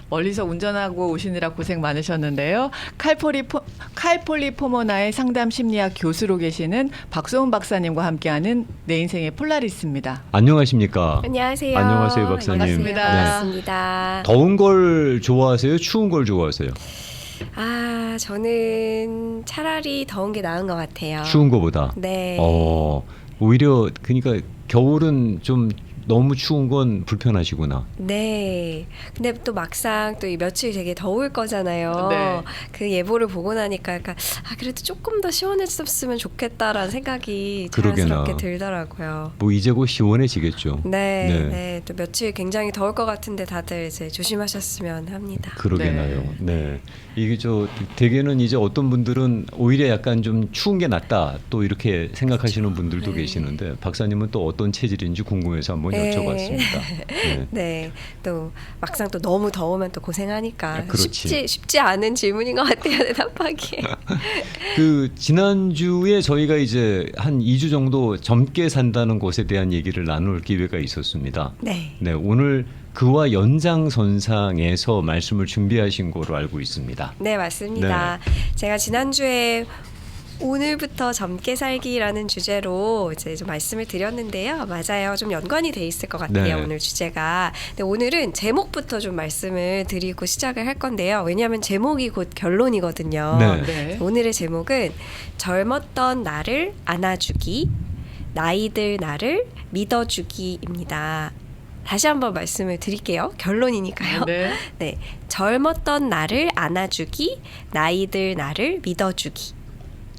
멀리서 운전하고 오시느라 고생 많으셨는데요. 칼폴리포모나의 상담 심리학 교수로 계시는 박소은 박사님과 함께하는 내 인생의 폴라리스입니다. 안녕하십니까? 안녕하세요. 안녕하세요, 박사님. 반갑습니다. 반갑습니다. 더운 걸 좋아하세요? 추운 걸 좋아하세요? 저는 차라리 더운 게 나은 것 같아요. 추운 거보다. 네. 오히려 그러니까 겨울은 좀 너무 추운 건 불편하시구나. 네. 근데 또 막상 또 이 며칠 되게 더울 거잖아요. 네. 그 예보를 보고 나니까 약간 그래도 조금 더 시원해졌으면 좋겠다라는 생각이 그러게나. 자연스럽게 들더라고요. 뭐 이제 곧 시원해지겠죠. 네, 네. 네. 또 며칠 굉장히 더울 것 같은데 다들 이제 조심하셨으면 합니다. 그러게나요. 네. 이게 대개는 이제 어떤 분들은 오히려 약간 좀 추운 게 낫다 또 이렇게 생각하시는 분들도 네. 계시는데 박사님은 또 어떤 체질인지 궁금해서 한번 네. 여쭤봤습니다. 네. 네, 또 막상 또 너무 더우면 또 고생하니까 그렇지. 쉽지 않은 질문인 것 같아요, 대답하기. 그 지난주에 저희가 이제 한 2주 정도 젊게 산다는 것에 대한 얘기를 나눌 기회가 있었습니다. 네. 네, 오늘 그와 연장선상에서 말씀을 준비하신 거로 알고 있습니다. 네, 맞습니다. 제가 지난주에 오늘부터 젊게 살기라는 주제로 이제 좀 말씀을 드렸는데요. 맞아요. 좀 연관이 돼 있을 것 같아요. 네. 오늘 주제가. 근데 오늘은 제목부터 좀 말씀을 드리고 시작을 할 건데요. 왜냐하면 제목이 곧 결론이거든요. 네. 네. 오늘의 제목은 젊었던 나를 안아주기, 나이들 나를 믿어주기입니다. 다시 한번 말씀을 드릴게요. 결론이니까요. 네. 네, 젊었던 나를 안아주기, 나이들 나를 믿어주기.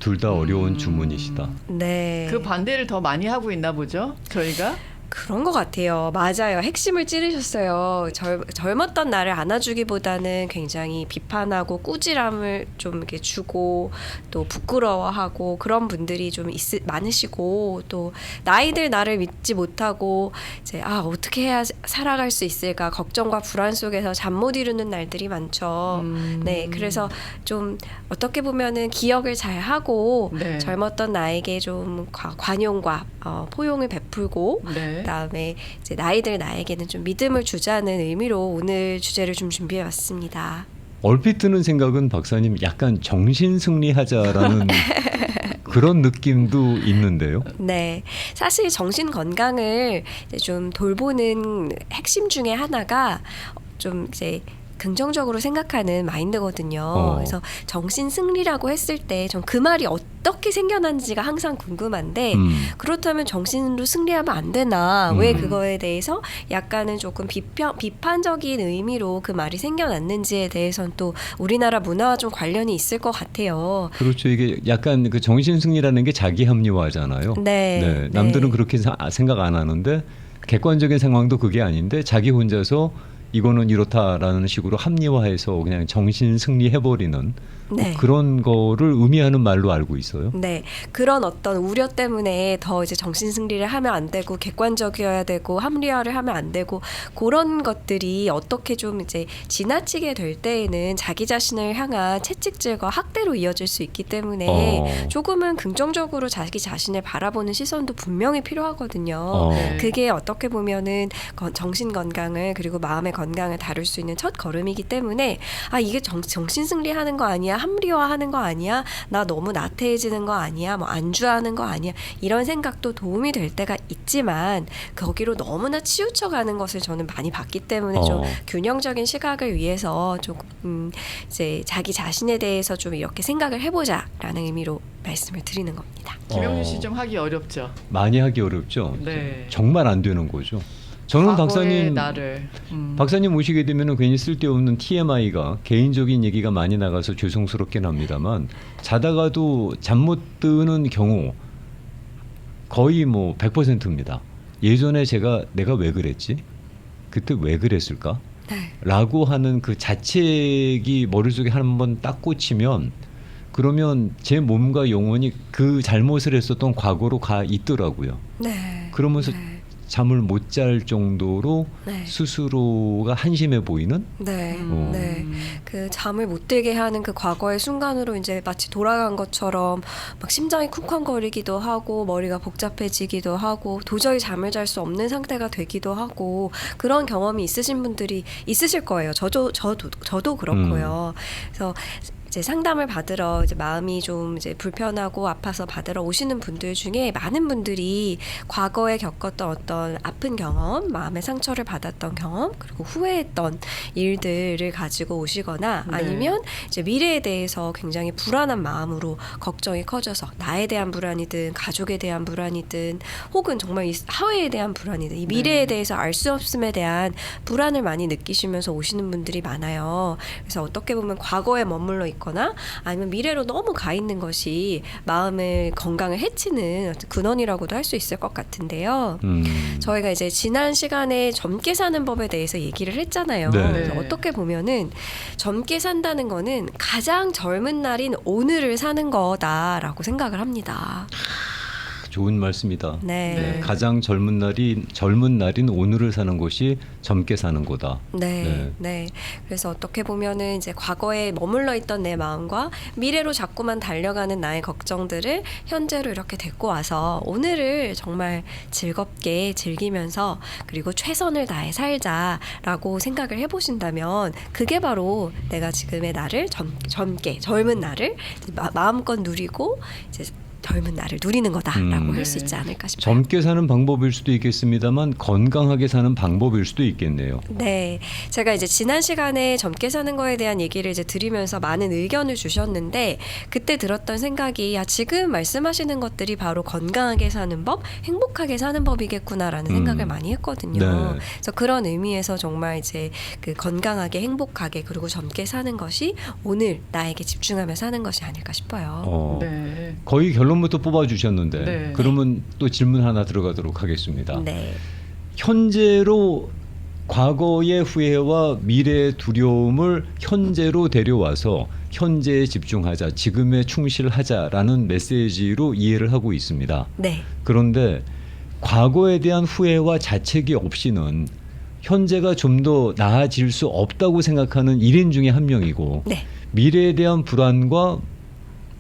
둘 다 어려운 주문이시다. 네, 그 반대를 더 많이 하고 있나 보죠, 저희가? 그런 것 같아요. 맞아요. 핵심을 찌르셨어요. 젊었던 나를 안아주기보다는 굉장히 비판하고 꾸지람을 좀 이렇게 주고 또 부끄러워하고 그런 분들이 좀 많으시고 또 나이들 나를 믿지 못하고 이제 어떻게 해야 살아갈 수 있을까 걱정과 불안 속에서 잠 못 이루는 날들이 많죠. 네, 그래서 좀 어떻게 보면은 기억을 잘 하고 네. 젊었던 나에게 좀 관용과 포용을 베풀고 네. 그다음에 이제 나이들 나에게는 좀 믿음을 주자는 의미로 오늘 주제를 좀 준비해 왔습니다. 얼핏 드는 생각은 박사님 약간 정신승리하자라는 그런 느낌도 있는데요. 네, 사실 정신 건강을 이제 좀 돌보는 핵심 중에 하나가 좀 이제 긍정적으로 생각하는 마인드거든요. 그래서 정신 승리라고 했을 때 전 그 말이 어떻게 생겨난지가 항상 궁금한데 그렇다면 정신으로 승리하면 안 되나? 왜 그거에 대해서 약간은 조금 비판적인 의미로 그 말이 생겨났는지에 대해서는 또 우리나라 문화와 좀 관련이 있을 것 같아요. 그렇죠. 이게 약간 그 정신승리라는 게 자기 합리화잖아요. 네. 남들은 그렇게 생각 안 하는데 객관적인 상황도 그게 아닌데 자기 혼자서 이거는 이렇다라는 식으로 합리화해서 그냥 정신 승리해버리는 네. 그런 거를 의미하는 말로 알고 있어요. 네, 그런 어떤 우려 때문에 더 이제 정신 승리를 하면 안 되고 객관적이어야 되고 합리화를 하면 안 되고 그런 것들이 어떻게 좀 이제 지나치게 될 때에는 자기 자신을 향한 채찍질과 학대로 이어질 수 있기 때문에 조금은 긍정적으로 자기 자신을 바라보는 시선도 분명히 필요하거든요. 그게 어떻게 보면은 정신 건강을 그리고 마음의 건강을 다룰 수 있는 첫 걸음이기 때문에 이게 정신 승리하는 거 아니야? 합리화하는 거 아니야? 나 너무 나태해지는 거 아니야? 뭐 안주하는 거 아니야? 이런 생각도 도움이 될 때가 있지만 거기로 너무나 치우쳐가는 것을 저는 많이 봤기 때문에 좀 균형적인 시각을 위해서 조금 이제 자기 자신에 대해서 좀 이렇게 생각을 해보자라는 의미로 말씀을 드리는 겁니다. 김영준 씨 좀 하기 어렵죠? 많이 하기 어렵죠. 네. 정말 안 되는 거죠. 저는 과거의 박사님 나를 박사님 오시게 되면은 괜히 쓸데없는 TMI가 개인적인 얘기가 많이 나가서 죄송스럽긴 합니다만 자다가도 잠 못 드는 경우 거의 뭐 100%입니다. 예전에 내가 왜 그랬지? 그때 왜 그랬을까? 네. 라고 하는 그 자책이 머릿속에 한번 딱 꽂히면 그러면 제 몸과 영혼이 그 잘못을 했었던 과거로 가 있더라고요. 네. 그러면서 네. 잠을 못 잘 정도로 네. 스스로가 한심해 보이는 네, 어. 네. 그 잠을 못 들게 하는 그 과거의 순간으로 이제 마치 돌아간 것처럼 막 심장이 쿵쾅거리기도 하고 머리가 복잡해지기도 하고 도저히 잠을 잘 수 없는 상태가 되기도 하고 그런 경험이 있으신 분들이 있으실 거예요. 저도 그렇고요. 그래서 이제 상담을 받으러 이제 마음이 좀 이제 불편하고 아파서 받으러 오시는 분들 중에 많은 분들이 과거에 겪었던 어떤 아픈 경험, 마음의 상처를 받았던 경험, 그리고 후회했던 일들을 가지고 오시거나 네. 아니면 이제 미래에 대해서 굉장히 불안한 마음으로 걱정이 커져서 나에 대한 불안이든 가족에 대한 불안이든 혹은 정말 이 사회에 대한 불안이든 이 미래에 네. 대해서 알 수 없음에 대한 불안을 많이 느끼시면서 오시는 분들이 많아요. 그래서 어떻게 보면 과거에 머물러 있거나 아니면 미래로 너무 가 있는 것이 마음의 건강을 해치는 어떤 근원이라고도 할 수 있을 것 같은데요. 저희가 이제 지난 시간에 젊게 사는 법에 대해서 얘기를 했잖아요. 네. 그래서 네. 어떻게 보면은 젊게 산다는 거는 가장 젊은 날인 오늘을 사는 거다라고 생각을 합니다. 좋은 말씀이다. 네. 네. 가장 젊은 날인 오늘을 사는 것이 젊게 사는 거다. 네, 네. 네. 그래서 어떻게 보면은 이제 과거에 머물러 있던 내 마음과 미래로 자꾸만 달려가는 나의 걱정들을 현재로 이렇게 데리고 와서 오늘을 정말 즐겁게 즐기면서 그리고 최선을 다해 살자라고 생각을 해보신다면 그게 바로 내가 지금의 나를 젊은 나를 마음껏 누리고 이제 젊은 나를 누리는 거다라고 할 수 네. 있지 않을까 싶어요. 젊게 사는 방법일 수도 있겠습니다만 건강하게 사는 방법일 수도 있겠네요. 네, 제가 이제 지난 시간에 젊게 사는 거에 대한 얘기를 이제 드리면서 많은 의견을 주셨는데 그때 들었던 생각이 지금 말씀하시는 것들이 바로 건강하게 사는 법, 행복하게 사는 법이겠구나라는 생각을 많이 했거든요. 네. 그래서 그런 의미에서 정말 이제 그 건강하게 행복하게 그리고 젊게 사는 것이 오늘 나에게 집중하며 사는 것이 아닐까 싶어요. 네. 거의 결론부터 뽑아주셨는데 네. 그러면 또 질문 하나 들어가도록 하겠습니다. 네, 현재로 과거의 후회와 미래의 두려움을 현재로 데려와서 현재에 집중하자, 지금에 충실하자라는 메시지로 이해를 하고 있습니다. 네, 그런데 과거에 대한 후회와 자책이 없이는 현재가 좀 더 나아질 수 없다고 생각하는 1인 중에 한 명이고 네, 미래에 대한 불안과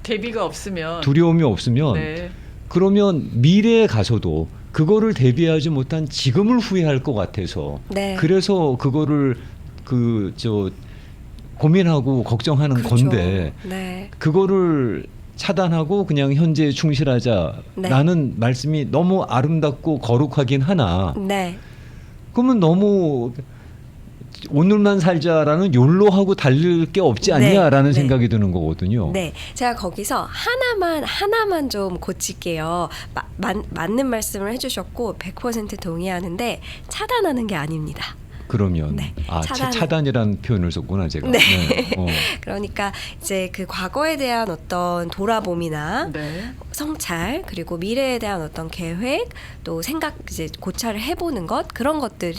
대비가 없으면 두려움이 없으면 네. 그러면 미래에 가서도 그거를 대비하지 못한 지금을 후회할 것 같아서 네. 그래서 그거를 고민하고 걱정하는 그렇죠. 건데 네, 그거를 차단하고 그냥 현재에 충실하자라는 말씀이 너무 아름답고 거룩하긴 하나 네. 그러면 너무 오늘만 살자라는 욜로하고 달릴 게 없지 않냐라는 네. 생각이 드는 거거든요. 네, 제가 거기서 하나만 좀 고칠게요. 맞는 말씀을 해주셨고 100% 동의하는데 차단하는 게 아닙니다. 그러면 네, 차단이라는 표현을 썼구나 제가. 네. 어. 그러니까 이제 그 과거에 대한 어떤 돌아봄이나 네. 성찰 그리고 미래에 대한 어떤 계획 또 생각 이제 고찰을 해보는 것 그런 것들.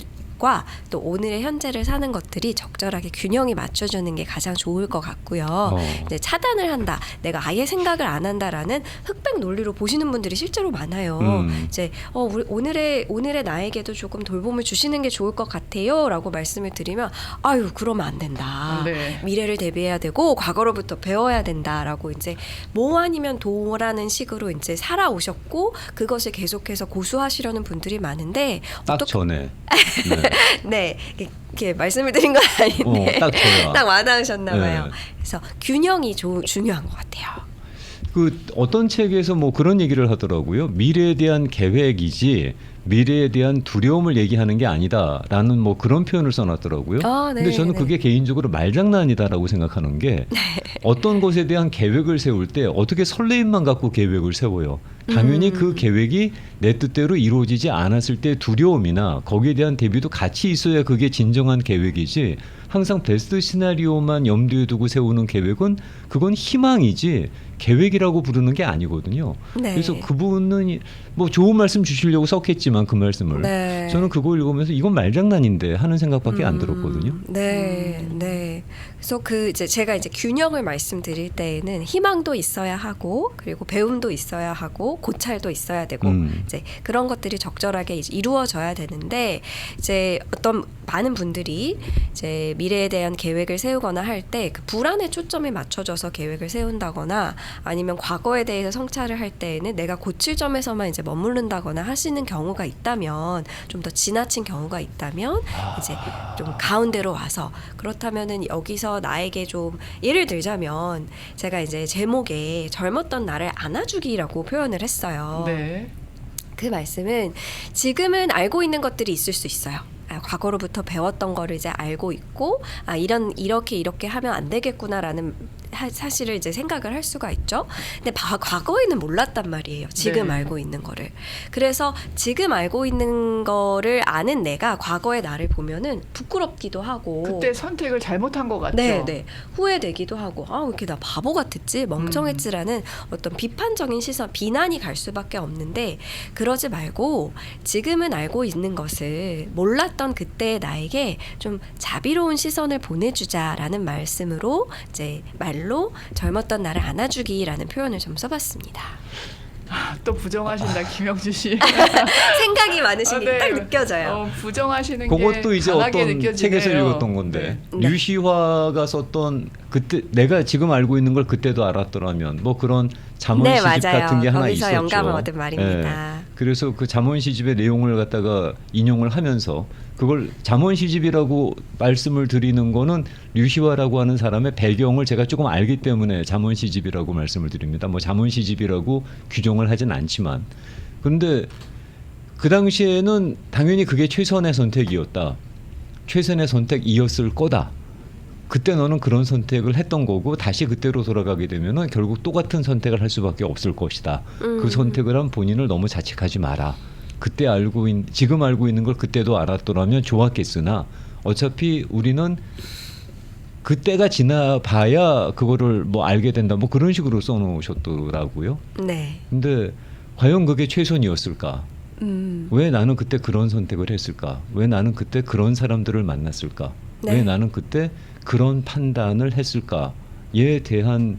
또 오늘의 현재를 사는 것들이 적절하게 균형이 맞춰주는 게 가장 좋을 것 같고요. 이제 차단을 한다, 내가 아예 생각을 안 한다라는 흑백 논리로 보시는 분들이 실제로 많아요. 이제 오늘의 나에게도 조금 돌봄을 주시는 게 좋을 것 같아요라고 말씀을 드리면 아유 그러면 안 된다. 네. 미래를 대비해야 되고 과거로부터 배워야 된다라고 이제 뭐 아니면 도라는 식으로 이제 살아오셨고 그것을 계속해서 고수하시려는 분들이 많은데 딱 전에. 네, 이렇게 말씀을 드린 건 아닌데 딱 저야. 딱 와닿으셨나 봐요. 네. 그래서 균형이 중요한 것 같아요. 그 어떤 책에서 뭐 그런 얘기를 하더라고요. 미래에 대한 계획이지 미래에 대한 두려움을 얘기하는 게 아니다라는 뭐 그런 표현을 써놨더라고요. 네, 근데 저는 네. 그게 개인적으로 말장난이다라고 생각하는 게 어떤 것에 대한 계획을 세울 때 어떻게 설레임만 갖고 계획을 세워요. 당연히 그 계획이 내 뜻대로 이루어지지 않았을 때 두려움이나 거기에 대한 대비도 같이 있어야 그게 진정한 계획이지 항상 베스트 시나리오만 염두에 두고 세우는 계획은 그건 희망이지 계획이라고 부르는 게 아니거든요. 네. 그래서 그분은 뭐 좋은 말씀 주시려고 썼겠지만 그 말씀을 네. 저는 그거 읽으면서 이건 말장난인데 하는 생각밖에 안 들었거든요. 네, 네. 그래서 그 이제 제가 이제 균형을 말씀드릴 때에는 희망도 있어야 하고 그리고 배움도 있어야 하고 고찰도 있어야 되고 이제 그런 것들이 적절하게 이제 이루어져야 되는데 이제 어떤 많은 분들이 이제 미래에 대한 계획을 세우거나 할 때 그 불안에 초점이 맞춰져서 계획을 세운다거나 아니면 과거에 대해서 성찰을 할 때에는 내가 고칠 점에서만 이제 머무른다거나 하시는 경우가 있다면 좀 더 지나친 경우가 있다면 이제 좀 가운데로 와서 그렇다면은 여기서 나에게 좀 예를 들자면 제가 이제 제목에 젊었던 나를 안아주기라고 표현을 했어요. 네. 그 말씀은 지금은 알고 있는 것들이 있을 수 있어요. 과거로부터 배웠던 거를 이제 알고 있고 이렇게 하면 안 되겠구나라는 사실을 이제 생각을 할 수가 있죠. 근데 과거에는 몰랐단 말이에요. 지금 네. 알고 있는 거를. 그래서 지금 알고 있는 거를 아는 내가 과거의 나를 보면은 부끄럽기도 하고 그때 선택을 잘못한 것 같죠. 네, 네. 후회되기도 하고 왜 이렇게 나 바보 같았지 멍청했지라는 어떤 비판적인 시선 비난이 갈 수밖에 없는데 그러지 말고 지금은 알고 있는 것을 몰랐던 그때의 나에게 좀 자비로운 시선을 보내주자라는 말씀으로 이제 말로 젊었던 나를 안아주기라는 표현을 좀 써봤습니다. 또 부정하신다 김영주 씨. 생각이 많으신 게 네. 딱 느껴져요. 부정하시는 그것도 게 이제 강하게 어떤 느껴지네요. 책에서 읽었던 건데 네. 류시화가 썼던 그때 내가 지금 알고 있는 걸 그때도 알았더라면 뭐 그런 잠언 네, 시집 맞아요. 같은 게 하나 거기서 있었죠. 영감을 얻은 말입니다. 예. 그래서 그 잠언 시집의 내용을 갖다가 인용을 하면서 그걸 잠언 시집이라고 말씀을 드리는 거는 류시화라고 하는 사람의 배경을 제가 조금 알기 때문에 잠언 시집이라고 말씀을 드립니다. 뭐 잠언 시집이라고 규정을 하진 않지만 그런데 그 당시에는 당연히 그게 최선의 선택이었다. 최선의 선택이었을 거다. 그때 너는 그런 선택을 했던 거고 다시 그때로 돌아가게 되면은 결국 똑같은 선택을 할 수밖에 없을 것이다. 그 선택을 한 본인을 너무 자책하지 마라. 그때 지금 알고 있는 걸 그때도 알았더라면 좋았겠으나 어차피 우리는 그때가 지나봐야 그거를 뭐 알게 된다. 뭐 그런 식으로 써놓으셨더라고요. 네. 근데 과연 그게 최선이었을까? 왜 나는 그때 그런 선택을 했을까? 왜 나는 그때 그런 사람들을 만났을까? 네. 왜 나는 그때 그런 판단을 했을까에 대한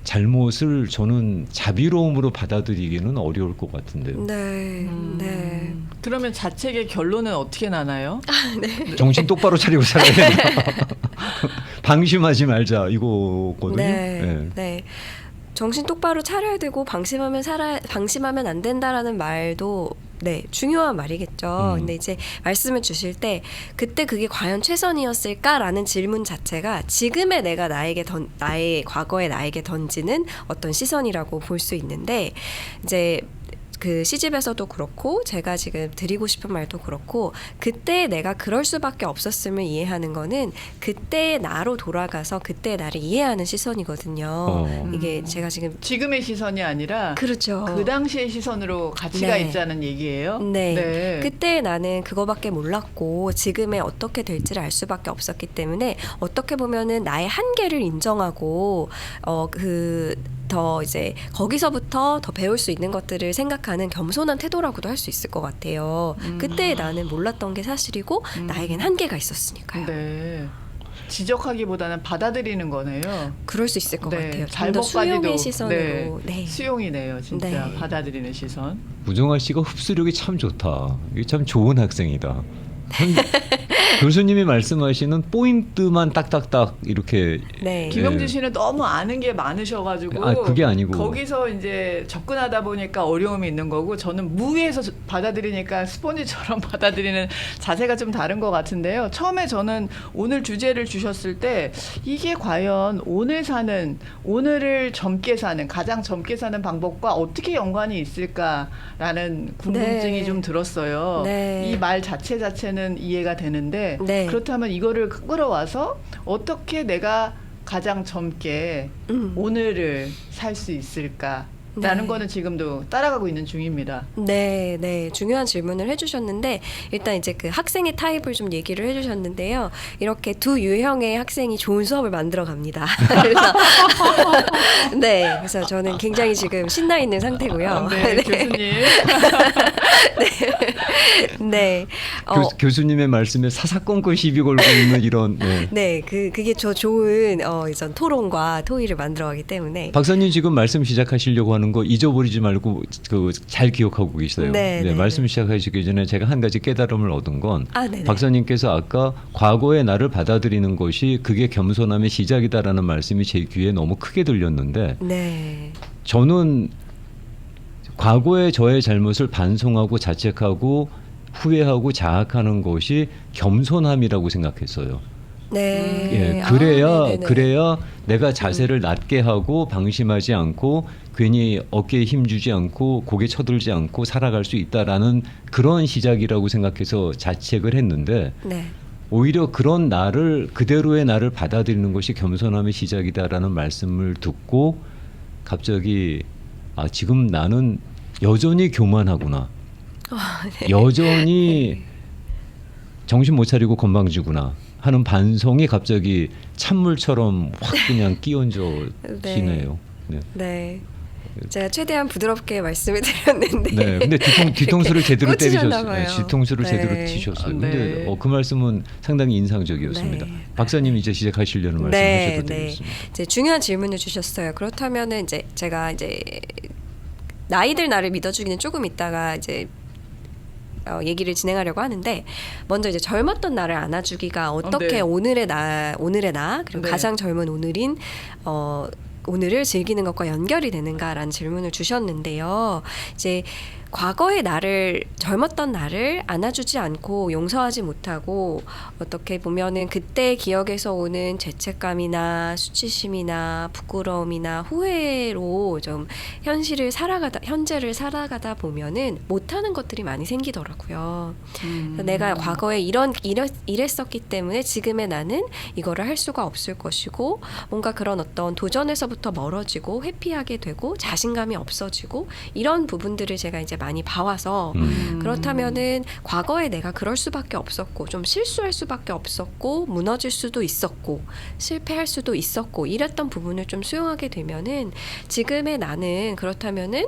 잘못을 저는 자비로움으로 받아들이기는 어려울 것 같은데요. 네. 네. 그러면 자책의 결론은 어떻게 나나요? 정신 똑바로 차리고 살아야 된다. 방심하지 말자 이거거든요. 네. 예. 네. 정신 똑바로 차려야 되고 방심하면 안 된다라는 말도 네, 중요한 말이겠죠. 근데 이제 말씀을 주실 때 그때 그게 과연 최선이었을까라는 질문 자체가 지금의 내가 나의 과거의 나에게 던지는 어떤 시선이라고 볼 수 있는데 이제 그 시집에서도 그렇고 제가 지금 드리고 싶은 말도 그렇고 그때 내가 그럴 수밖에 없었음을 이해하는 거는 그때의 나로 돌아가서 그때의 나를 이해하는 시선이거든요. 이게 제가 지금 지금의 시선이 아니라 그렇죠. 그 당시의 시선으로 가치가 네. 있자는 얘기예요. 네. 그때 나는 그거밖에 몰랐고 지금의 어떻게 될지를 알 수밖에 없었기 때문에 어떻게 보면은 나의 한계를 인정하고 더 이제 거기서부터 더 배울 수 있는 것들을 생각하는 겸손한 태도라고도 할 수 있을 것 같아요. 그때 나는 몰랐던 게 사실이고 나에겐 한계가 있었으니까요. 네. 지적하기보다는 받아들이는 거네요. 그럴 수 있을 것 네. 같아요. 좀 더 수용의 시선으로. 네. 수용이네요, 진짜. 네. 받아들이는 시선. 우정아 씨가 흡수력이 참 좋다. 이게 참 좋은 학생이다. 교수님이 말씀하시는 포인트만 딱딱딱 이렇게 네. 김영진 씨는 너무 아는 게 많으셔가지고 그게 아니고 거기서 이제 접근하다 보니까 어려움이 있는 거고 저는 무위에서 받아들이니까 스폰지처럼 받아들이는 자세가 좀 다른 것 같은데요. 처음에 저는 오늘 주제를 주셨을 때 이게 과연 오늘을 젊게 사는 가장 젊게 사는 방법과 어떻게 연관이 있을까라는 궁금증이 네. 좀 들었어요. 네. 이 말 자체는 이해가 되는데 네. 그렇다면 이거를 끌어와서 어떻게 내가 가장 젊게 오늘을 살 수 있을까? 라는 네. 거는 지금도 따라가고 있는 중입니다. 네, 네. 중요한 질문을 해주셨는데, 일단 이제 그 학생의 타입을 좀 얘기를 해주셨는데요. 이렇게 두 유형의 학생이 좋은 수업을 만들어 갑니다. 그래서, 네. 그래서 저는 굉장히 지금 신나 있는 상태고요. 네, 교수님. 네. 교수님의 말씀에 사사건건 시비 걸고 있는 이런. 네. 네. 그게 저 좋은, 이전 토론과 토의를 만들어 가기 때문에. 박사님 지금 말씀 시작하시려고 하는 거 잊어버리지 말고 잘 기억하고 계세요. 네, 네, 말씀 시작하시기 전에 제가 한 가지 깨달음을 얻은 건 네네. 박사님께서 아까 과거의 나를 받아들이는 것이 그게 겸손함의 시작이다라는 말씀이 제 귀에 너무 크게 들렸는데 네. 저는 과거의 저의 잘못을 반성하고 자책하고 후회하고 자학하는 것이 겸손함이라고 생각했어요. 네. 예, 그래야 네네네. 그래야 내가 자세를 낮게 하고 방심하지 않고 괜히 어깨에 힘주지 않고 고개 쳐들지 않고 살아갈 수 있다라는 그런 시작이라고 생각해서 자책을 했는데 네. 오히려 그런 나를 그대로의 나를 받아들이는 것이 겸손함의 시작이다라는 말씀을 듣고 갑자기 지금 나는 여전히 교만하구나. 여전히 정신 못 차리고 건방지구나 하는 반성이 갑자기 찬물처럼 확 그냥 끼얹어지네요. 네. 네. 제가 최대한 부드럽게 말씀을 드렸는데. 네. 근데 뒤통수를 제대로 꽂히셨나 때리셨어요. 봐요. 네, 뒤통수를 네. 제대로 치셨어요. 네. 근데 그 말씀은 상당히 인상적이었습니다. 네. 박사님 이제 시작하시려는 말씀하셔도 되겠습니다. 이제 중요한 질문을 주셨어요. 그렇다면은 이제 제가 이제 나이들 나를 믿어주기는 조금 있다가 이제 얘기를 진행하려고 하는데 먼저 이제 젊었던 나를 안아주기가 어떻게 네. 오늘의 나 그리고 네. 가장 젊은 오늘인 오늘을 즐기는 것과 연결이 되는가라는 질문을 주셨는데요. 이제 과거의 나를 젊었던 나를 안아주지 않고 용서하지 못하고 어떻게 보면은 그때 기억에서 오는 죄책감이나 수치심이나 부끄러움이나 후회로 좀 현재를 살아가다 보면은 못하는 것들이 많이 생기더라고요. 그래서 내가 과거에 이랬었기 때문에 지금의 나는 이거를 할 수가 없을 것이고 뭔가 그런 어떤 도전에서부터 멀어지고 회피하게 되고 자신감이 없어지고 이런 부분들을 제가 이제 많이 봐와서 그렇다면은 과거에 내가 그럴 수밖에 없었고 좀 실수할 수밖에 없었고 무너질 수도 있었고 실패할 수도 있었고 이랬던 부분을 좀 수용하게 되면은 지금의 나는 그렇다면은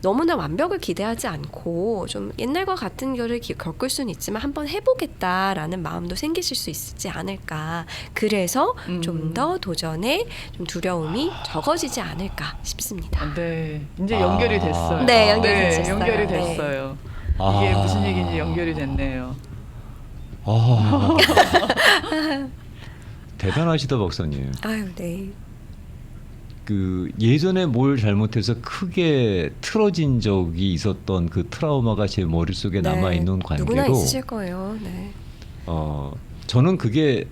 너무나 완벽을 기대하지 않고 좀 옛날과 같은 거를 겪을 수는 있지만 한번 해보겠다라는 마음도 생기실 수 있지 않을까. 그래서 좀 더 도전에 좀 두려움이 적어지지 않을까 싶습니다. 네, 이제 연결이 됐어요. 네, 연결이 됐어요. 연결이 네. 됐어요. 이게 무슨 얘기인지 연결이 됐네요. 대단하시다 박사님. 아유, 네. 그 예전에 뭘 잘못해서 크게 틀어진 적이 있었던 그 트라우마가 제 머릿속에 남아 있는 누구나 관계로 있으실 거예요. 네. 저는 그게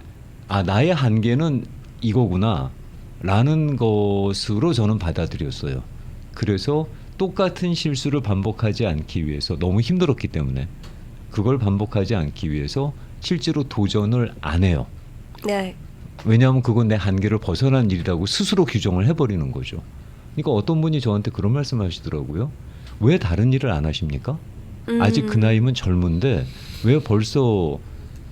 나의 한계는 이거구나 라는 것으로 저는 받아들였어요. 그래서 똑같은 실수를 반복하지 않기 위해서 너무 힘들었기 때문에 그걸 반복하지 않기 위해서 실제로 도전을 안 해요. 네. 왜냐하면 그건 내 한계를 벗어난 일이라고 스스로 규정을 해버리는 거죠. 그러니까 어떤 분이 저한테 그런 말씀하시더라고요. 왜 다른 일을 안 하십니까? 아직 그 나이면 젊은데 왜 벌써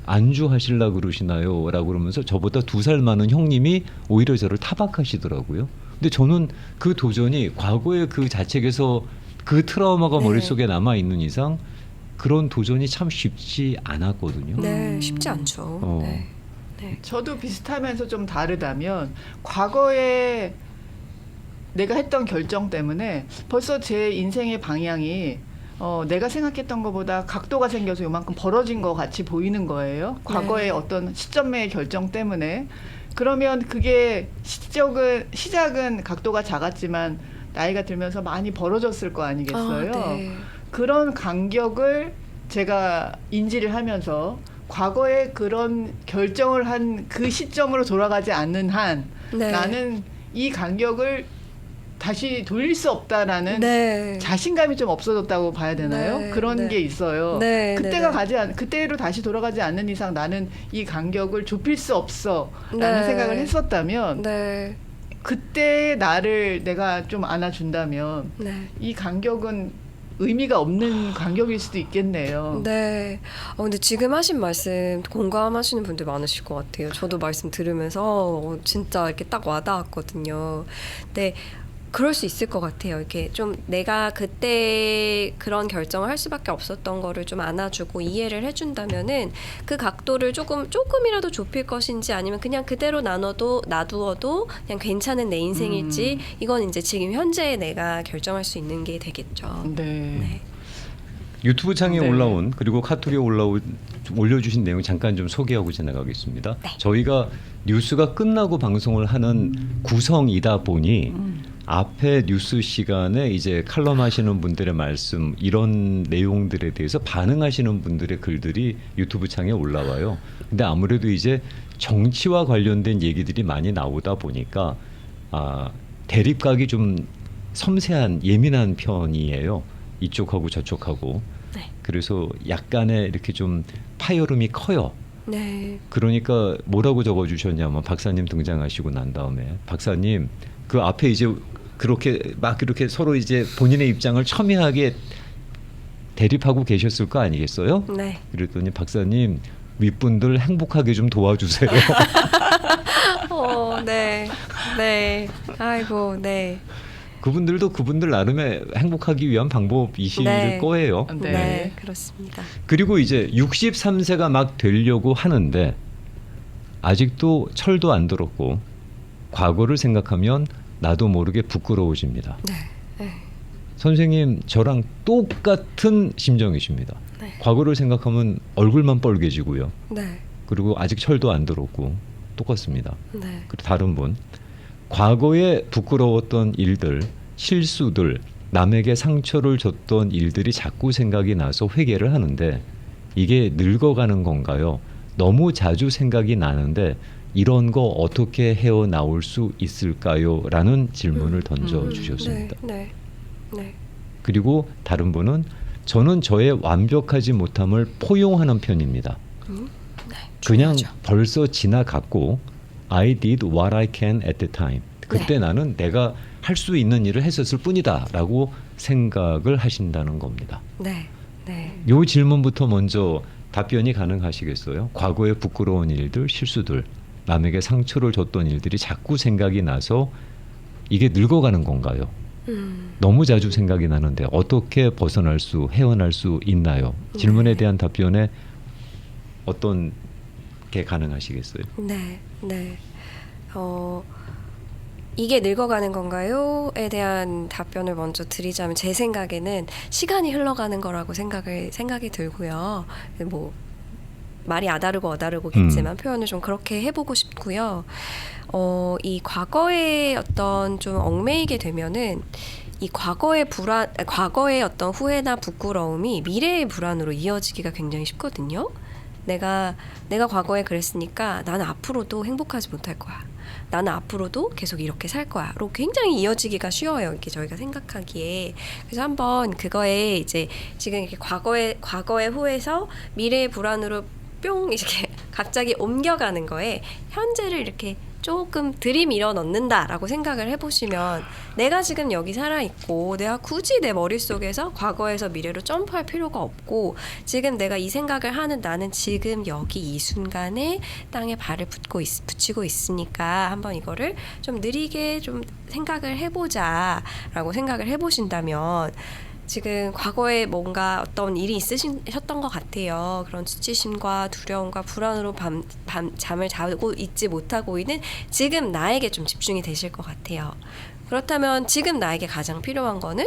안주하시려고 그러시나요? 라고 그러면서 저보다 2살 많은 형님이 오히려 저를 타박하시더라고요. 근데 저는 그 도전이 과거의 그 자책에서 그 트라우마가 네. 머릿속에 남아있는 이상 그런 도전이 참 쉽지 않았거든요. 네, 쉽지 않죠. 네. 네. 저도 비슷하면서 좀 다르다면 과거에 내가 했던 결정 때문에 벌써 제 인생의 방향이 내가 생각했던 것보다 각도가 생겨서 요만큼 벌어진 것 같이 보이는 거예요. 과거의 어떤 시점의 결정 때문에. 그러면 그게 시작은 각도가 작았지만 나이가 들면서 많이 벌어졌을 거 아니겠어요. 네. 그런 간격을 제가 인지를 하면서 과거에 그런 결정을 한 그 시점으로 돌아가지 않는 한 네. 나는 이 간격을 다시 돌릴 수 없다라는 네. 자신감이 좀 없어졌다고 봐야 되나요? 네, 그런 네. 게 있어요. 네, 그때로 다시 돌아가지 않는 이상 나는 이 간격을 좁힐 수 없어라는 네. 생각을 했었다면 네. 그때 나를 내가 좀 안아준다면 네. 이 간격은 의미가 없는 간격일 수도 있겠네요. 네. 근데 지금 하신 말씀 공감하시는 분들 많으실 것 같아요. 저도 말씀 들으면서 진짜 이렇게 딱 와닿았거든요. 근데 그럴 수 있을 것 같아요. 이렇게 좀 내가 그때 그런 결정을 할 수밖에 없었던 거를 좀 안아주고 이해를 해준다면은 그 각도를 조금이라도 좁힐 것인지 아니면 그냥 그대로 놔두어도 그냥 괜찮은 내 인생일지 이건 이제 지금 현재 내가 결정할 수 있는 게 되겠죠. 네. 네. 유튜브 창에 네. 올라온 그리고 카톡에 올려주신 내용 잠깐 좀 소개하고 지나가겠습니다. 네. 저희가 뉴스가 끝나고 방송을 하는 구성이다 보니 앞에 뉴스 시간에 이제 칼럼 하시는 분들의 말씀 이런 내용들에 대해서 반응하시는 분들의 글들이 유튜브 창에 올라와요. 근데 아무래도 이제 정치와 관련된 얘기들이 많이 나오다 보니까 대립각이 좀 섬세한 예민한 편이에요. 이쪽하고 저쪽하고. 네. 그래서 약간의 이렇게 좀 파열음이 커요. 네. 그러니까 뭐라고 적어주셨냐면 박사님 등장하시고 난 다음에 박사님 그 앞에 이제 그렇게 막 이렇게 서로 이제 본인의 입장을 첨예하게 대립하고 계셨을 거 아니겠어요? 네. 그랬더니 박사님 윗분들 행복하게 좀 도와주세요. 네. 네. 아이고, 네. 그분들도 그분들 나름의 행복하기 위한 방법이실 네. 거예요. 네. 네. 그렇습니다. 그리고 이제 63세가 막 되려고 하는데 아직도 철도 안 들었고 과거를 생각하면 나도 모르게 부끄러워집니다. 네. 네. 선생님 저랑 똑같은 심정이십니다. 네. 과거를 생각하면 얼굴만 뻘개지고요. 네. 그리고 아직 철도 안 들었고 똑같습니다. 네. 그리고 다른 분 과거에 부끄러웠던 일들, 실수들, 남에게 상처를 줬던 일들이 자꾸 생각이 나서 회개를 하는데 이게 늙어가는 건가요? 너무 자주 생각이 나는데 이런 거 어떻게 헤어나올 수 있을까요? 라는 질문을 던져주셨습니다. 네. 네. 그리고 다른 분은 저는 저의 완벽하지 못함을 포용하는 편입니다. 네. 그냥 중요하죠. 벌써 지나갔고 I did what I can at the time. 그때 네. 나는 내가 할 수 있는 일을 했었을 뿐이다 라고 생각을 하신다는 겁니다. 네. 네. 이 질문부터 먼저 답변이 가능하시겠어요? 과거의 부끄러운 일들, 실수들, 남에게 상처를 줬던 일들이 자꾸 생각이 나서 이게 늙어가는 건가요? 너무 자주 생각이 나는데 어떻게 헤어날 수 있나요? 질문에 대한 답변에 어떤 게 가능하시겠어요? 네. 네. 이게 늙어가는 건가요?에 대한 답변을 먼저 드리자면 제 생각에는 시간이 흘러가는 거라고 생각이 들고요. 뭐 말이 아다르고 어다르고겠지만 표현을 좀 그렇게 해보고 싶고요. 이 과거에 어떤 좀 얽매이게 되면은 이 과거의 어떤 후회나 부끄러움이 미래의 불안으로 이어지기가 굉장히 쉽거든요. 내가 과거에 그랬으니까 나는 앞으로도 행복하지 못할 거야. 나는 앞으로도 계속 이렇게 살 거야. 로 굉장히 이어지기가 쉬워요. 이렇게 저희가 생각하기에. 그래서 한번 그거에 이제 지금 이렇게 과거의 후에서 미래의 불안으로 뿅 이렇게 갑자기 옮겨가는 거에 현재를 이렇게 조금 들이밀어 넣는다라고 생각을 해보시면 내가 지금 여기 살아있고 내가 굳이 내 머릿속에서 과거에서 미래로 점프할 필요가 없고 지금 내가 이 생각을 하는 나는 지금 여기 이 순간에 땅에 발을 붙이고 있으니까 한번 이거를 좀 느리게 좀 생각을 해보자라고 생각을 해보신다면 지금 과거에 뭔가 어떤 일이 있으셨던 것 같아요. 그런 수치심과 두려움과 불안으로 잠을 자고 있지 못하고 있는 지금 나에게 좀 집중이 되실 것 같아요. 그렇다면 지금 나에게 가장 필요한 거는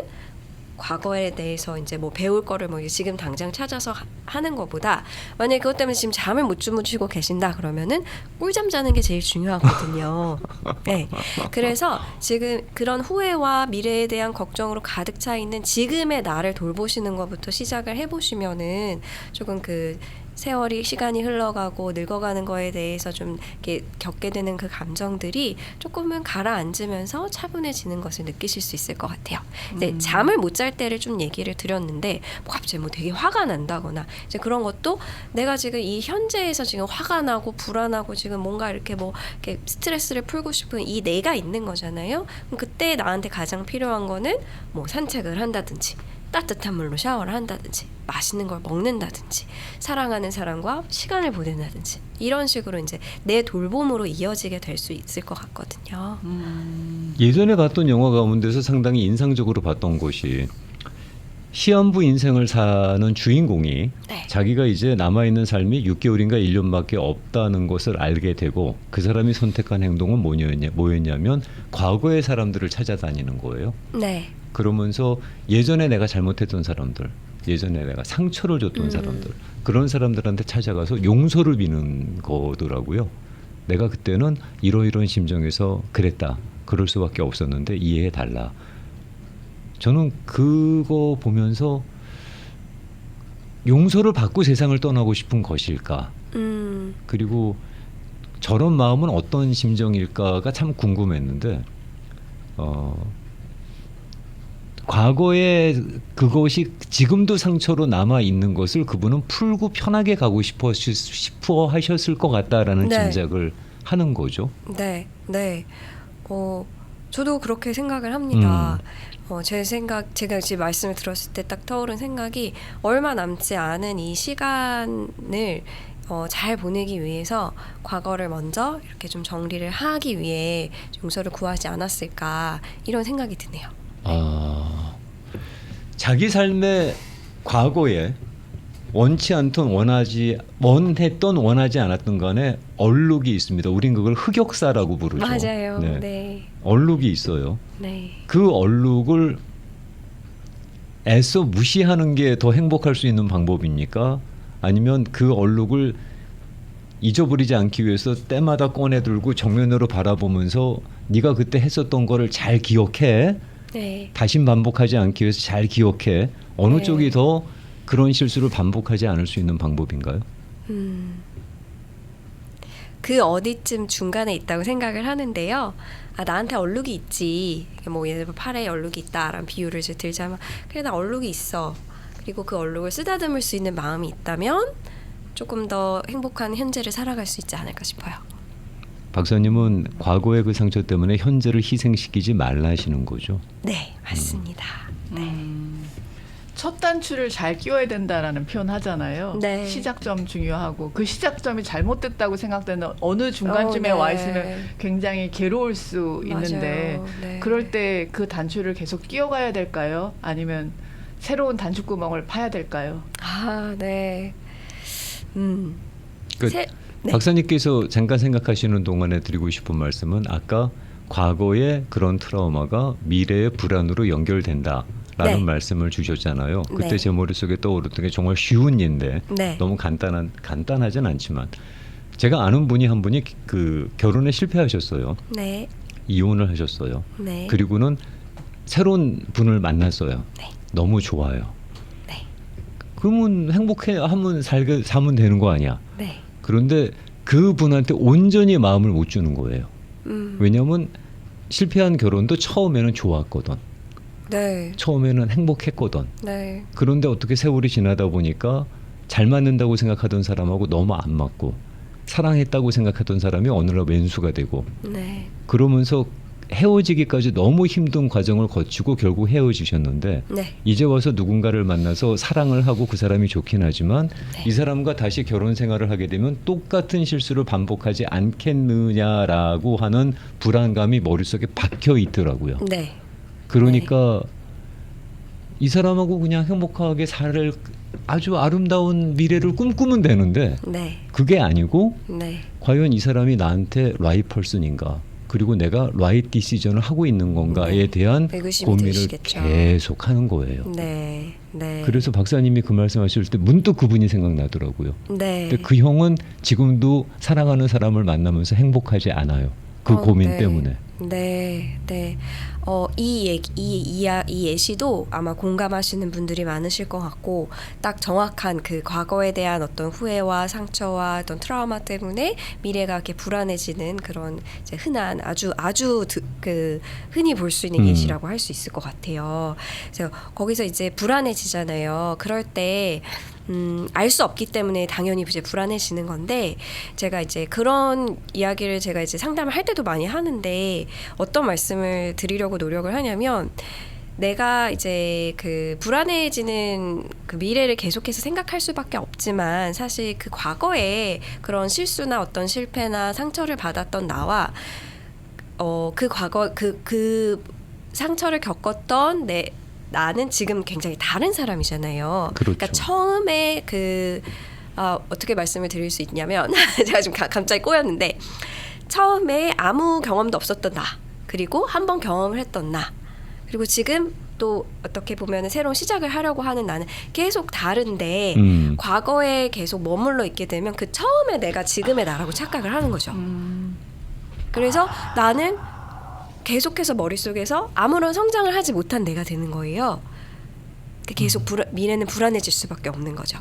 과거에 대해서 이제 뭐 배울 거를 뭐 지금 당장 찾아서 하는 것보다 만약에 그것 때문에 지금 잠을 못 주무시고 계신다 그러면은 꿀잠 자는 게 제일 중요하거든요. 네. 그래서 지금 그런 후회와 미래에 대한 걱정으로 가득 차 있는 지금의 나를 돌보시는 것부터 시작을 해보시면은 조금 그 세월이 시간이 흘러가고 늙어가는 거에 대해서 좀 이렇게 겪게 되는 그 감정들이 조금은 가라앉으면서 차분해지는 것을 느끼실 수 있을 것 같아요. 이제 잠을 못 잘 때를 좀 얘기를 드렸는데 뭐 갑자기 뭐 되게 화가 난다거나 이제 그런 것도 내가 지금 이 현재에서 지금 화가 나고 불안하고 지금 뭔가 이렇게 뭐 이렇게 스트레스를 풀고 싶은 이 내가 있는 거잖아요. 그럼 그때 나한테 가장 필요한 거는 뭐 산책을 한다든지 따뜻한 물로 샤워를 한다든지 맛있는 걸 먹는다든지 사랑하는 사람과 시간을 보낸다든지 이런 식으로 이제 내 돌봄으로 이어지게 될 수 있을 것 같거든요. 예전에 봤던 영화 가운데서 상당히 인상적으로 봤던 것이 시한부 인생을 사는 주인공이 네. 자기가 이제 남아있는 삶이 6개월인가 1년밖에 없다는 것을 알게 되고 그 사람이 선택한 행동은 뭐였냐면 과거의 사람들을 찾아다니는 거예요. 네. 그러면서 예전에 내가 잘못했던 사람들, 예전에 내가 상처를 줬던 사람들, 그런 사람들한테 찾아가서 용서를 비는 거더라고요. 내가 그때는 이러이러한 심정에서 그랬다. 그럴 수밖에 없었는데 이해해달라. 저는 그거 보면서 용서를 받고 세상을 떠나고 싶은 것일까? 그리고 저런 마음은 어떤 심정일까가 참 궁금했는데 과거에 그것이 지금도 상처로 남아 있는 것을 그분은 풀고 편하게 가고 싶어 하셨을 것 같다라는 네. 짐작을 하는 거죠. 네, 네. 저도 그렇게 생각을 합니다. 제가 지금 말씀을 들었을 때 딱 떠오른 생각이 얼마 남지 않은 이 시간을 잘 보내기 위해서 과거를 먼저 이렇게 좀 정리를 하기 위해 용서를 구하지 않았을까 이런 생각이 드네요. 자기 삶의 과거에 원치 않던 원했던 원하지 않았던 간에 얼룩이 있습니다. 우린 그걸 흑역사라고 부르죠. 맞아요. 네. 네. 얼룩이 있어요. 네. 그 얼룩을 애써 무시하는 게 더 행복할 수 있는 방법입니까? 아니면 그 얼룩을 잊어버리지 않기 위해서 때마다 꺼내들고 정면으로 바라보면서 네가 그때 했었던 거를 잘 기억해. 네. 다시 반복하지 않기 위해서 잘 기억해. 어느 네. 쪽이 더 그런 실수를 반복하지 않을 수 있는 방법인가요? 그 어디쯤 중간에 있다고 생각을 하는데요. 나한테 얼룩이 있지. 뭐 예를 들어 팔에 얼룩이 있다라는 비유를 이제 들자면 그래 나 얼룩이 있어. 그리고 그 얼룩을 쓰다듬을 수 있는 마음이 있다면 조금 더 행복한 현재를 살아갈 수 있지 않을까 싶어요. 박사님은 과거의 그 상처 때문에 현재를 희생시키지 말라 하시는 거죠. 네, 맞습니다. 첫 단추를 잘 끼워야 된다라는 표현 하잖아요. 네. 시작점 중요하고 그 시작점이 잘못됐다고 생각되는 어느 중간쯤에 네. 와 있으면 굉장히 괴로울 수 있는데 맞아요. 네. 그럴 때 그 단추를 계속 끼워가야 될까요? 아니면 새로운 단추구멍을 파야 될까요? 네. 그 네. 박사님께서 잠깐 생각하시는 동안에 드리고 싶은 말씀은 아까 과거의 그런 트라우마가 미래의 불안으로 연결된다라는 네. 말씀을 주셨잖아요. 그때 네. 제 머릿속에 떠오르던 게 정말 쉬운 예인데 네. 너무 간단하진 않지만 제가 아는 분이 한 분이 그 결혼에 실패하셨어요. 네. 이혼을 하셨어요. 네. 그리고는 새로운 분을 만났어요. 네. 너무 좋아요. 네. 그러면 행복해 하면 살면 되는 거 아니야. 네. 그런데 그분한테 온전히 마음을 못 주는 거예요. 왜냐하면 실패한 결혼도 처음에는 좋았거든. 네. 처음에는 행복했거든. 네. 그런데 어떻게 세월이 지나다 보니까 잘 맞는다고 생각하던 사람하고 너무 안 맞고 사랑했다고 생각하던 사람이 어느 날 왼수가 되고 네. 그러면서 헤어지기까지 너무 힘든 과정을 거치고 결국 헤어지셨는데 네. 이제 와서 누군가를 만나서 사랑을 하고 그 사람이 좋긴 하지만 네. 이 사람과 다시 결혼 생활을 하게 되면 똑같은 실수를 반복하지 않겠느냐라고 하는 불안감이 머릿속에 박혀 있더라고요. 네. 그러니까 이 사람하고 그냥 행복하게 살 아주 아름다운 미래를 꿈꾸면 되는데 네. 그게 아니고 네. 과연 이 사람이 나한테 라이트 퍼슨인가 그리고 내가 라이트 디시전을 하고 있는 건가에 네. 대한 의구심이 고민을 드시겠죠. 계속 하는 거예요. 네. 네. 그래서 박사님이 그 말씀하실 때 문득 그분이 생각나더라고요. 네. 근데 그 형은 지금도 사랑하는 사람을 만나면서 행복하지 않아요. 그 고민 네. 때문에. 네, 네. 이 예시도 아마 공감하시는 분들이 많으실 것 같고, 딱 정확한 그 과거에 대한 어떤 후회와 상처와 어떤 트라우마 때문에 미래가 이렇게 불안해지는 그런 이제 흔한 아주 그 흔히 볼 수 있는 예시라고 할 수 있을 것 같아요. 그래서 거기서 이제 불안해지잖아요. 그럴 때 알 수 없기 때문에 당연히 이제 불안해지는 건데, 제가 이제 그런 이야기를 제가 이제 상담을 할 때도 많이 하는데, 어떤 말씀을 드리려고 노력을 하냐면, 내가 이제 그 불안해지는 그 미래를 계속해서 생각할 수밖에 없지만, 사실 그 과거에 그런 실수나 어떤 실패나 상처를 받았던 나와 그 과거 그 상처를 겪었던 나는 지금 굉장히 다른 사람이잖아요. 그렇죠. 그러니까 처음에 어떻게 말씀을 드릴 수 있냐면 제가 지금 갑자기 꼬였는데, 처음에 아무 경험도 없었던 나, 그리고 한 번 경험을 했던 나, 그리고 지금 또 어떻게 보면 새로운 시작을 하려고 하는 나는 계속 다른데 과거에 계속 머물러 있게 되면 그 처음에 내가 지금의 나라고 착각을 하는 거죠. 그래서 나는 계속해서 머릿속에서 아무런 성장을 하지 못한 내가 되는 거예요. 계속 미래는 불안해질 수밖에 없는 거죠.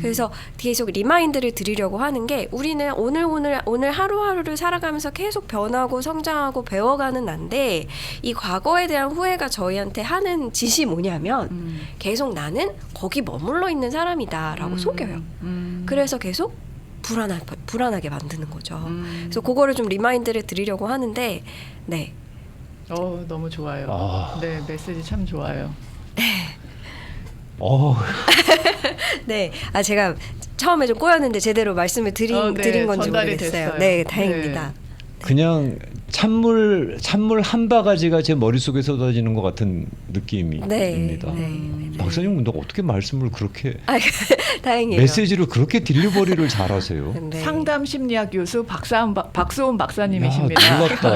그래서 계속 리마인드를 드리려고 하는 게, 우리는 오늘 하루하루를 살아가면서 계속 변하고 성장하고 배워가는 난데, 이 과거에 대한 후회가 저희한테 하는 짓이 뭐냐면 계속 나는 거기 머물러 있는 사람이다라고 속여요. 그래서 계속 불안하게 만드는 거죠. 그래서 그거를 좀 리마인드를 드리려고 하는데, 네. 너무 좋아요. 네, 메시지 참 좋아요. 네, 제가 처음에 좀 꼬였는데 제대로 말씀을 드린 건지 전달이 모르겠어요. 됐어요. 네, 다행입니다. 그냥 찬물 한 바가지가 제 머릿속에 쏟아지는 것 같은 느낌입니다. 네. 박사님, 근데 어떻게 말씀을 그렇게 다행이에요. 메시지를 그렇게 딜리버리를 잘하세요? 네. 상담 심리학 교수 박수온 박사님이십니다. 야, 놀랍다.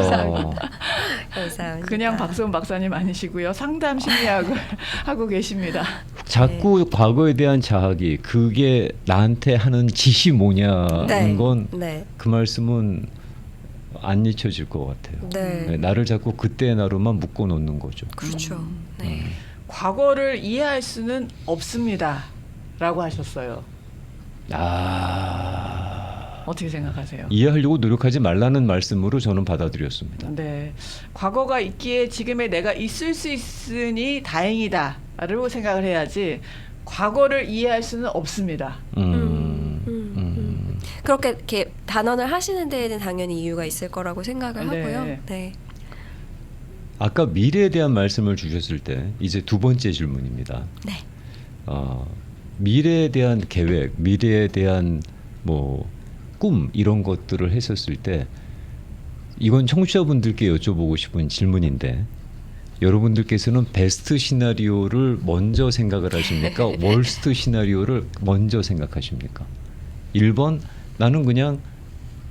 감사합니다. 그냥 박수온 박사님 아니시고요. 상담 심리학을 하고 계십니다. 자꾸 과거에 대한 자학이 그게 나한테 하는 짓이 뭐냐는 건 그 말씀은 안 잊혀질 것 같아요. 네. 나를 자꾸 그때의 나로만 묶어놓는 거죠. 그렇죠. 네. 과거를 이해할 수는 없습니다. 라고 하셨어요. 어떻게 생각하세요? 이해하려고 노력하지 말라는 말씀으로 저는 받아들였습니다. 네, 과거가 있기에 지금의 내가 있을 수 있으니 다행이다라고 생각을 해야지, 과거를 이해할 수는 없습니다. 그렇게 이렇게 단언을 하시는 데에는 당연히 이유가 있을 거라고 생각을 하고요. 네. 아까 미래에 대한 말씀을 주셨을 때 이제 두 번째 질문입니다. 네. 미래에 대한 계획, 미래에 대한 꿈 이런 것들을 했었을 때, 이건 청취자분들께 여쭤보고 싶은 질문인데, 여러분들께서는 베스트 시나리오를 먼저 생각을 하십니까? 월스트 시나리오를 먼저 생각하십니까? 1번, 나는 그냥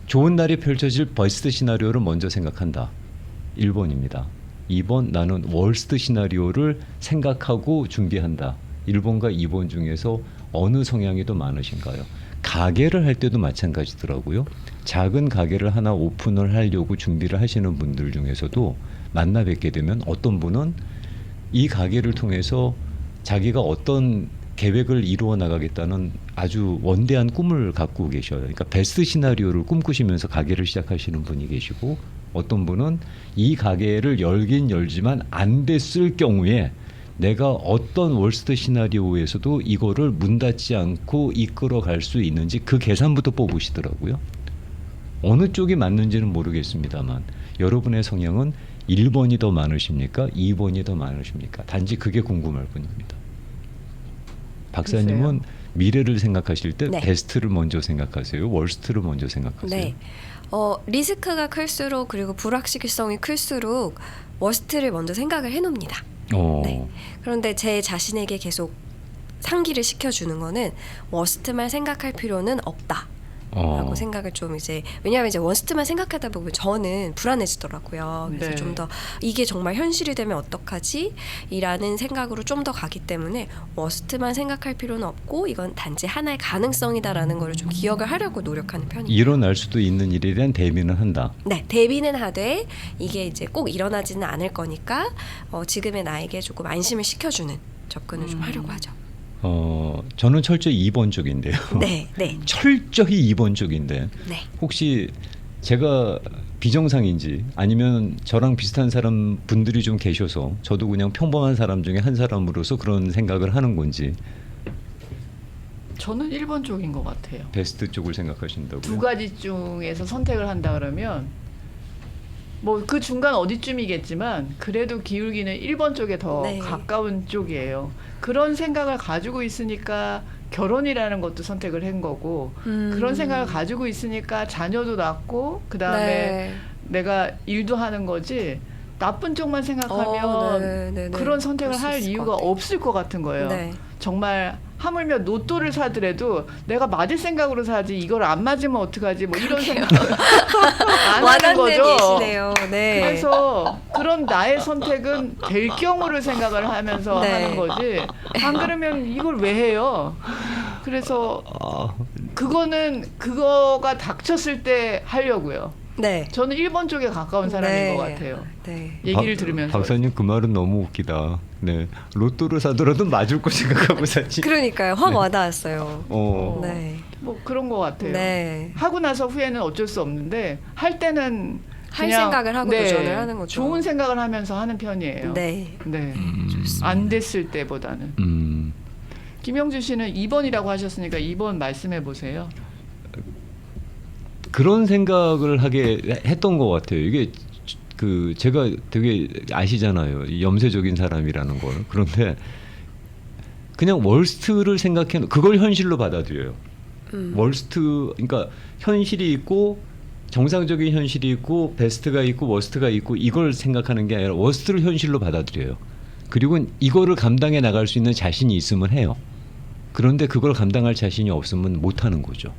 좋은 날이 펼쳐질 베스트 시나리오를 먼저 생각한다. 1번입니다. 2번, 나는 월스트 시나리오를 생각하고 준비한다. 1번과 2번 중에서 어느 성향이 더 많으신가요? 가게를 할 때도 마찬가지더라고요. 작은 가게를 하나 오픈을 하려고 준비를 하시는 분들 중에서도 만나 뵙게 되면 어떤 분은 이 가게를 통해서 자기가 어떤 계획을 이루어 나가겠다는 아주 원대한 꿈을 갖고 계셔요. 그러니까 베스트 시나리오를 꿈꾸시면서 가게를 시작하시는 분이 계시고, 어떤 분은 이 가게를 열긴 열지만 안 됐을 경우에 내가 어떤 월스트 시나리오에서도 이거를 문 닫지 않고 이끌어 갈 수 있는지 그 계산부터 뽑으시더라고요. 어느 쪽이 맞는지는 모르겠습니다만 여러분의 성향은 1번이 더 많으십니까? 2번이 더 많으십니까? 단지 그게 궁금할 뿐입니다. 박사님은 글쎄요. 미래를 생각하실 때 네. 베스트를 먼저 생각하세요? 월스트를 먼저 생각하세요? 네. 리스크가 클수록, 그리고 불확실성이 클수록 워스트를 먼저 생각을 해놓습니다. 네. 그런데 제 자신에게 계속 상기를 시켜주는 거는 워스트만 생각할 필요는 없다. 라고 생각을 좀 이제 왜냐하면 이제 워스트만 생각하다 보면 저는 불안해지더라고요. 그래서 네. 좀 더 이게 정말 현실이 되면 어떡하지? 이라는 생각으로 좀 더 가기 때문에 워스트만 생각할 필요는 없고 이건 단지 하나의 가능성이다라는 거를 좀 기억을 하려고 노력하는 편이에요. 일어날 수도 있는 일에 대한 대비는 한다. 네, 대비는 하되 이게 이제 꼭 일어나지는 않을 거니까 지금의 나에게 조금 안심을 시켜주는 접근을 좀 하려고 하죠. 저는 철저히 2번 쪽인데요. 네, 네, 철저히 2번 쪽인데 네. 혹시 제가 비정상인지 아니면 저랑 비슷한 사람 분들이 좀 계셔서 저도 그냥 평범한 사람 중에 한 사람으로서 그런 생각을 하는 건지 저는 1번 쪽인 것 같아요. 베스트 쪽을 생각하신다고요? 두 가지 중에서 선택을 한다 그러면 뭐 그 중간 어디쯤이겠지만 그래도 기울기는 1번 쪽에 더 네. 가까운 쪽이에요. 그런 생각을 가지고 있으니까 결혼이라는 것도 선택을 한 거고 그런 생각을 가지고 있으니까 자녀도 낳고 그다음에 네. 내가 일도 하는 거지 나쁜 쪽만 생각하면 네, 네, 네. 그런 선택을 그럴 수 할 있을 이유가 것 같아요. 없을 것 같은 거예요. 네. 정말 하물며 로또를 사더라도 내가 맞을 생각으로 사지 이걸 안 맞으면 어떡하지 뭐 이런 생각 안 하는 와닿는 거죠. 예시네요. 네. 그래서 그런 나의 선택은 될 경우를 생각을 하면서 네. 하는 거지 안 그러면 이걸 왜 해요. 그래서 그거는 그거가 닥쳤을 때 하려고요. 네. 저는 1번 쪽에 가까운 사람인 네. 것 같아요. 네. 얘기를 들으면서. 박사님 그 말은 너무 웃기다. 네, 로또를 사더라도 맞을 거 생각하고 사지. 그러니까요. 확 네. 와닿았어요. 네. 뭐 그런 것 같아요. 네. 하고 나서 후회는 어쩔 수 없는데 할 때는 할 그냥, 생각을 하고 도전을 하는 거죠. 좋은 생각을 하면서 하는 편이에요. 네. 네. 좋습니다. 안 됐을 때보다는. 김영주 씨는 2번이라고 하셨으니까 2번 말씀해 보세요. 그런 생각을 하게 했던 것 같아요. 이게 그 제가 되게 아시잖아요. 염세적인 사람이라는 걸. 그런데 그냥 월스트를 생각해 그걸 현실로 받아들여요. 월스트 그러니까 현실이 있고 정상적인 현실이 있고 베스트가 있고 워스트가 있고 이걸 생각하는 게 아니라 워스트를 현실로 받아들여요. 그리고 이거를 감당해 나갈 수 있는 자신이 있으면 해요. 그런데 그걸 감당할 자신이 없으면 못 하는 거죠.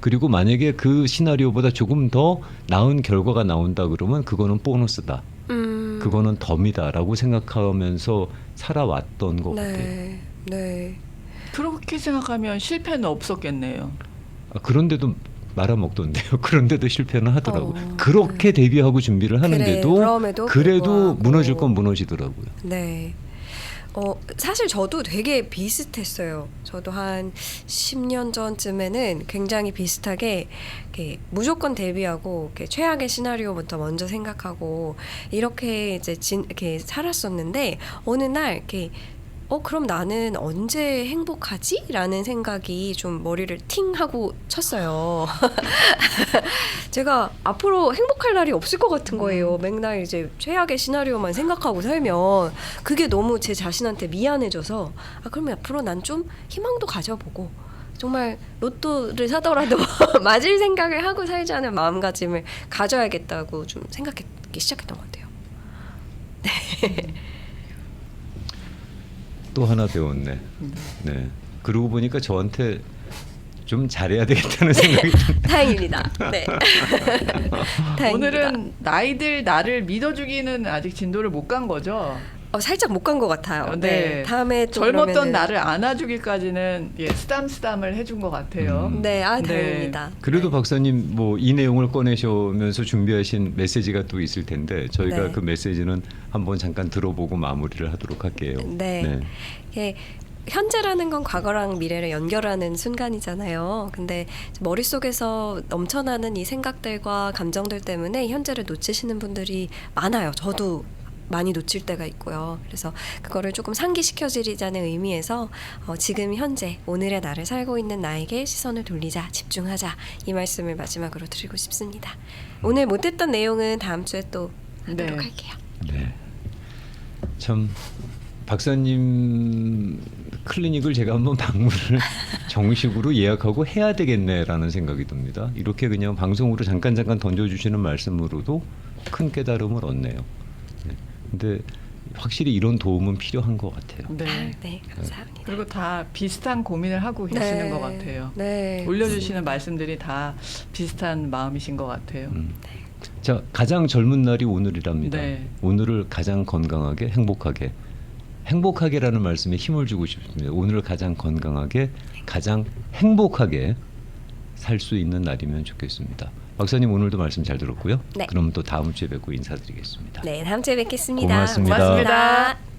그리고 만약에 그 시나리오보다 조금 더 나은 결과가 나온다 그러면 그거는 보너스다. 그거는 덤이다라고 생각하면서 살아왔던 것 같아요. 네. 네. 그렇게 생각하면 실패는 없었겠네요. 그런데도 말아먹던데요. 그런데도 실패는 하더라고요. 어. 그렇게 대비하고 준비를 하는데도 그럼에도 그래도 불구하고. 무너질 건 무너지더라고요. 네. 사실 저도 되게 비슷했어요. 저도 한 10년 전쯤에는 굉장히 비슷하게 이렇게 무조건 대비하고 이렇게 최악의 시나리오부터 먼저 생각하고 이렇게 이제 이렇게 살았었는데 어느 날 이렇게 그럼 나는 언제 행복하지? 라는 생각이 좀 머리를 팅 하고 쳤어요. 제가 앞으로 행복할 날이 없을 것 같은 거예요. 맨날 이제 최악의 시나리오만 생각하고 살면 그게 너무 제 자신한테 미안해져서 그러면 앞으로 난 좀 희망도 가져보고 정말 로또를 사더라도 맞을 생각을 하고 살자는 마음가짐을 가져야겠다고 좀 생각하기 시작했던 것 같아요. 또 하나 배웠네. 네. 그러고 보니까 저한테 좀 잘해야 되겠다는 생각이 다행입니다. 네. 다행입니다. 오늘은 나를 믿어주기는 아직 진도를 못 간 거죠. 살짝 못 간 것 같아요. 네. 네. 다음에 또 젊었던 그러면은 나를 안아주기까지는 쓰담쓰담을 해준 것 같아요. 네, 네. 다행입니다. 그래도 네. 박사님 뭐 이 내용을 꺼내시면서 준비하신 메시지가 또 있을 텐데 저희가 네. 그 메시지는 한번 잠깐 들어보고 마무리를 하도록 할게요. 네. 예, 현재라는 건 과거랑 미래를 연결하는 순간이잖아요. 근데 머릿속에서 넘쳐나는 이 생각들과 감정들 때문에 현재를 놓치시는 분들이 많아요. 저도 많이 놓칠 때가 있고요. 그래서 그거를 조금 상기시켜드리자는 의미에서 지금 현재 오늘의 나를 살고 있는 나에게 시선을 돌리자, 집중하자 이 말씀을 마지막으로 드리고 싶습니다. 오늘 못했던 내용은 다음 주에 또 하도록 네. 할게요. 네. 참 박사님 클리닉을 제가 한번 방문을 정식으로 예약하고 해야 되겠네라는 생각이 듭니다. 이렇게 그냥 방송으로 잠깐 던져주시는 말씀으로도 큰 깨달음을 얻네요. 네. 근데 확실히 이런 도움은 필요한 것 같아요. 네. 네, 감사합니다. 그리고 다 비슷한 고민을 하고 계시는 네. 것 같아요. 네. 올려주시는 말씀들이 다 비슷한 마음이신 것 같아요. 자, 가장 젊은 날이 오늘이랍니다. 네. 오늘을 가장 건강하게 행복하게 행복하게라는 말씀에 힘을 주고 싶습니다. 오늘을 가장 건강하게 가장 행복하게 살 수 있는 날이면 좋겠습니다. 박사님 오늘도 말씀 잘 들었고요. 네. 그럼 또 다음 주에 뵙고 인사드리겠습니다. 네, 다음 주에 뵙겠습니다. 고맙습니다. 고맙습니다.